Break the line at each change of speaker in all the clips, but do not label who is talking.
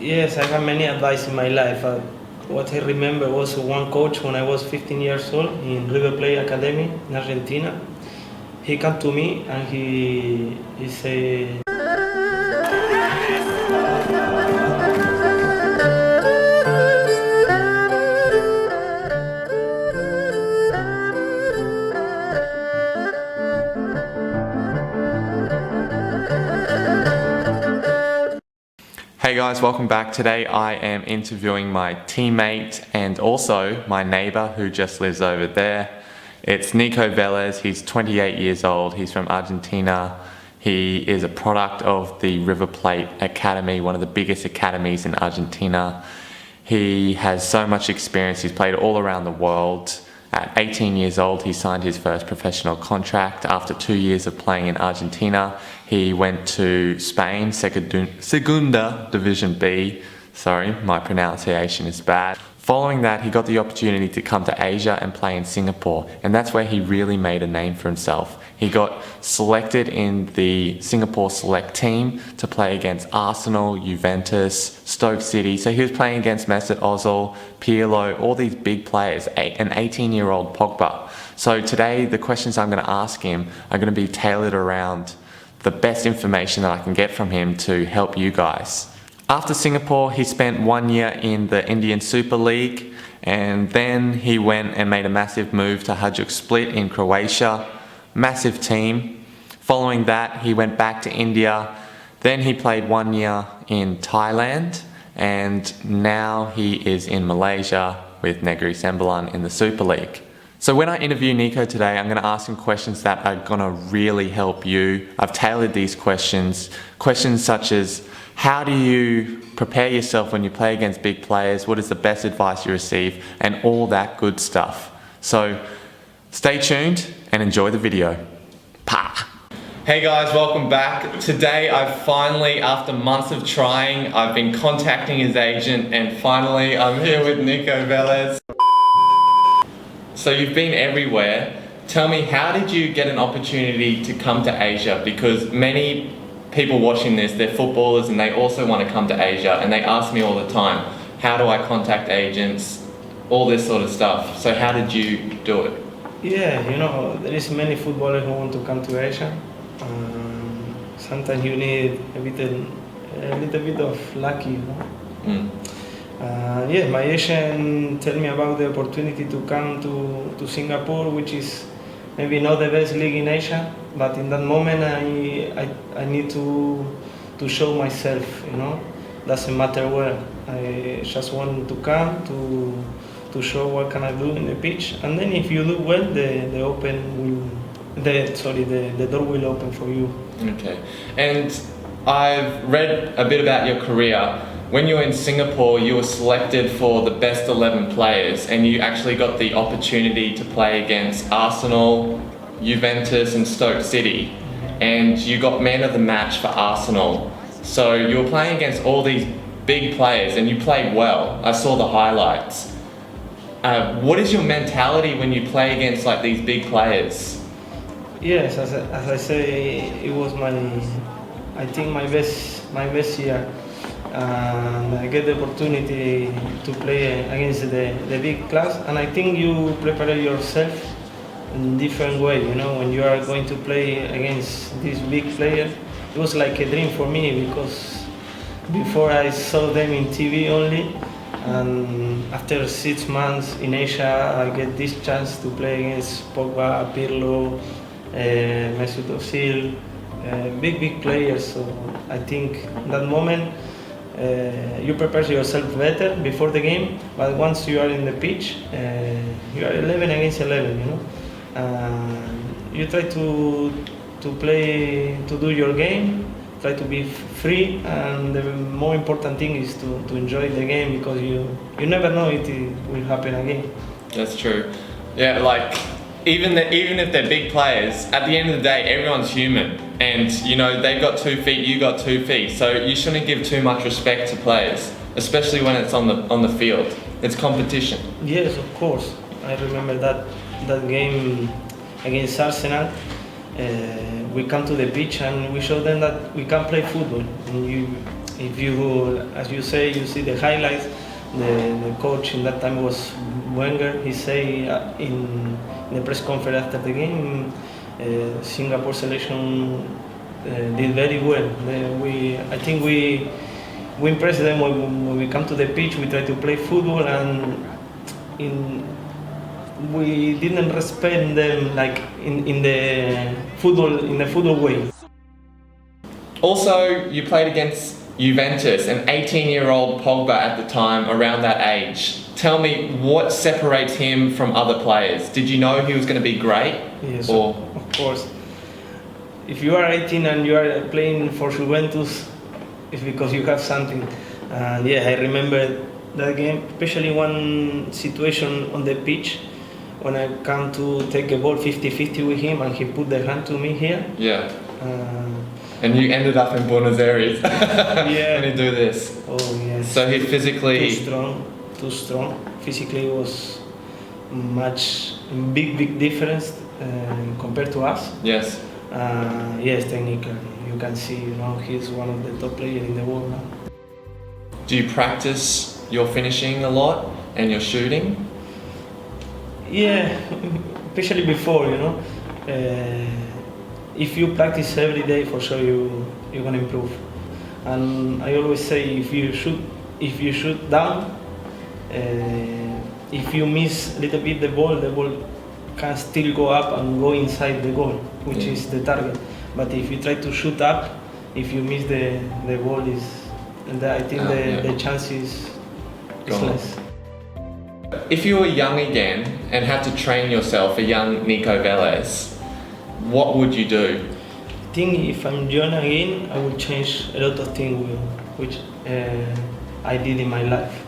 Yes, I have many advice in my life. What I remember was one coach when I was 15 years old in River Plate Academy in Argentina. He came to me and he said,
Hey guys, welcome back. Today I am interviewing my teammate and also my neighbor who just lives over there. It's Nico Velez. He's 28 years old. He's from Argentina. He is a product of the River Plate Academy, one of the biggest academies in Argentina. He has so much experience. He's played all around the world. At 18 years old, he signed his first professional contract. After 2 years of playing in Argentina, he went to Spain, Segunda Division B. Sorry, my pronunciation is bad. Following that, he got the opportunity to come to Asia and play in Singapore, and that's where he really made a name for himself. He got selected in the Singapore select team to play against Arsenal, Juventus, Stoke City. So he was playing against Mesut Ozil, Pirlo, all these big players, an 18-year-old Pogba. So today, the questions I'm going to ask him are going to be tailored around the best information that I can get from him to help you guys. After Singapore, he spent 1 year in the Indian Super League, and then he went and made a massive move to Hajduk Split in Croatia. Massive team. Following that, he went back to India. Then he played 1 year in Thailand, and now he is in Malaysia with Negeri Sembilan in the Super League. So when I interview Nico today, I'm going to ask him questions that are going to really help you. I've tailored these questions such as, how do you prepare yourself when you play against big players? What is the best advice you receive? And all that good stuff. So stay tuned and enjoy the video. Pa! Hey guys, welcome back. Today I've finally, after months of trying, I've been contacting his agent and finally I'm here with Nico Velez. So you've been everywhere. Tell me, how did you get an opportunity to come to Asia? Because many people watching this, they're footballers and they also want to come to Asia, and they ask me all the time, how do I contact agents? All this sort of stuff. So how did you do it?
yeah, there is many footballers who want to come to Asia. Sometimes you need a little bit of lucky, Yeah, my agent told me about the opportunity to come to Singapore, which is maybe not the best league in Asia, but in that moment I need to show myself, Doesn't matter where. I just want to come to show what can I do in the pitch, and then if you do well, the door will open for you.
Okay, and I've read a bit about your career. When you were in Singapore, you were selected for the best 11 players, and you actually got the opportunity to play against Arsenal, Juventus and Stoke City, and you got man of the match for Arsenal. So you were playing against all these big players and you played well. I saw the highlights. What is your mentality when you play against like these big players?
Yes, as I say, it was I think my best year. And I get the opportunity to play against the big class, and I think you prepare yourself in different way. When you are going to play against these big players, it was like a dream for me, because before I saw them in TV only, and after 6 months in Asia, I get this chance to play against Pogba, Pirlo, Mesut Ozil, big players. So I think that moment. You prepare yourself better before the game, but once you are in the pitch, you are 11 against 11, you try to play, to do your game, try to be free, and the more important thing is to enjoy the game, because you never know it will happen again.
That's true. Yeah, like even if they're big players, at the end of the day, everyone's human. And they've got 2 feet, you got 2 feet, so you shouldn't give too much respect to players, especially when it's on the field. It's competition.
Yes, of course. I remember that game against Arsenal. We come to the pitch and we show them that we can play football. And if you, as you say, you see the highlights. The coach in that time was Wenger. He say in the press conference after the game, Singapore selection did very well. I think we impressed them when we come to the pitch. We try to play football, and we didn't respect them like in the football way.
Also, you played against Juventus, an 18-year-old Pogba at the time, around that age. Tell me, what separates him from other players? Did you know he was going to be great?
Yes, of course. If you are 18 and you are playing for Juventus, it's because you have something. And I remember that game, especially one situation on the pitch when I come to take a ball 50-50 with him and he put the hand to me here.
Yeah. And you ended up in Buenos Aires.
Yeah.
When you do this.
Oh yes.
So he physically
too strong. Physically it was much big difference compared to us.
Yes.
Yes, technically you can see, he's one of the top players in the world now.
Do you practice your finishing a lot and your shooting?
Yeah, especially before, if you practice every day, for sure you're gonna improve. And I always say, if you shoot down, if you miss a little bit the ball can still go up and go inside the goal, which is the target. But if you try to shoot up, if you miss the ball, I think the chance is less.
If you were young again and had to train yourself, a young Nico Velez, what would you do?
I think if I'm young again, I would change a lot of things which I did in my life.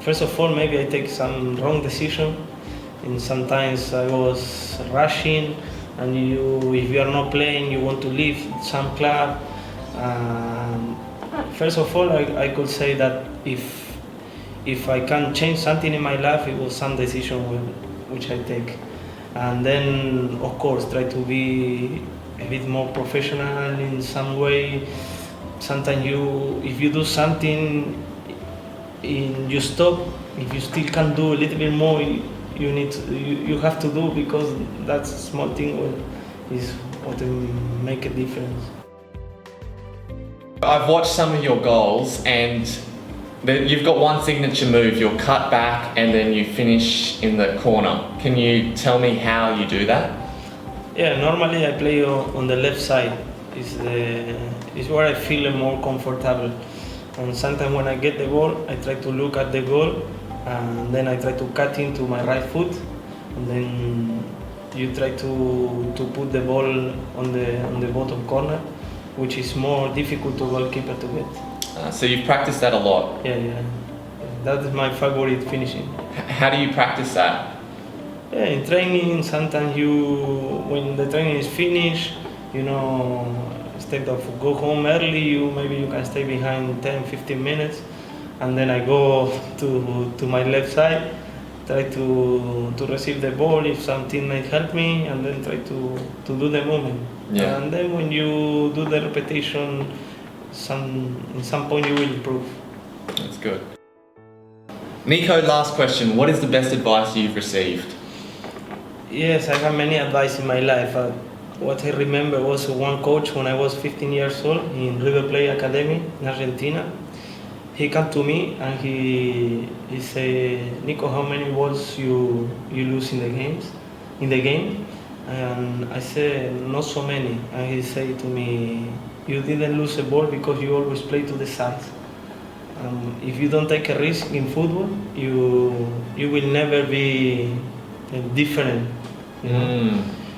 First of all, maybe I take some wrong decision, and sometimes I was rushing, and if you are not playing, you want to leave some club. First of all, I could say that if I can change something in my life, it was some decision which I take. And then, of course, try to be a bit more professional in some way. Sometimes if you do something, you stop. If you still can do a little bit more, you have to do, because that small thing is what will make a difference.
I've watched some of your goals, and you've got one signature move. You'll cut back and then you finish in the corner. Can you tell me how you do that?
Yeah, normally I play on the left side. It's where I feel more comfortable. And sometimes when I get the ball, I try to look at the goal, and then I try to cut into my right foot, and then you try to put the ball on the bottom corner, which is more difficult to goalkeeper to get.
So you've practiced that a lot?
Yeah. That is my favorite finishing.
How do you practice that?
Yeah, in training, sometimes when the training is finished, instead of go home early, maybe you can stay behind 10-15 minutes, and then I go to my left side, try to receive the ball if some teammate help me, and then try to do the movement.
Yeah.
And then when you do the repetition, in some point you will improve.
That's good. Nico, last question. What is the best advice you've received?
Yes, I have many advice in my life. What I remember was one coach when I was 15 years old in River Plate Academy in Argentina. He came to me and he said, Nico, how many balls you lose in the game? And I said, not so many. And he said to me, you didn't lose a ball because you always play to the sides. If you don't take a risk in football, you will never be different.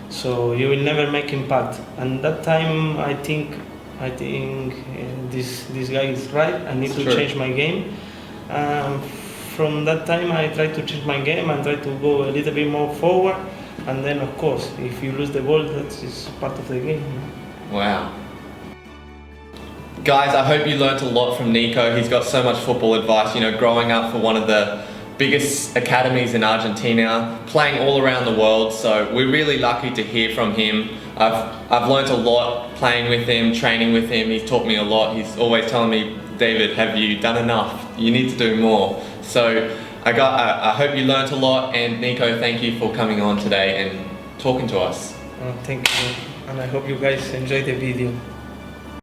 So you will never make impact. And that time, I think this guy is right. I need to change my game. From that time, I try to change my game and try to go a little bit more forward. And then, of course, if you lose the ball, that is part of the game.
Wow. Guys, I hope you learnt a lot from Nico. He's got so much football advice, growing up for one of the biggest academies in Argentina, playing all around the world. So we're really lucky to hear from him. I've learnt a lot playing with him, training with him. He's taught me a lot. He's always telling me, David, have you done enough? You need to do more. So I hope you learnt a lot, and Nico, thank you for coming on today and talking to us.
Thank you, and I hope you guys enjoy the video.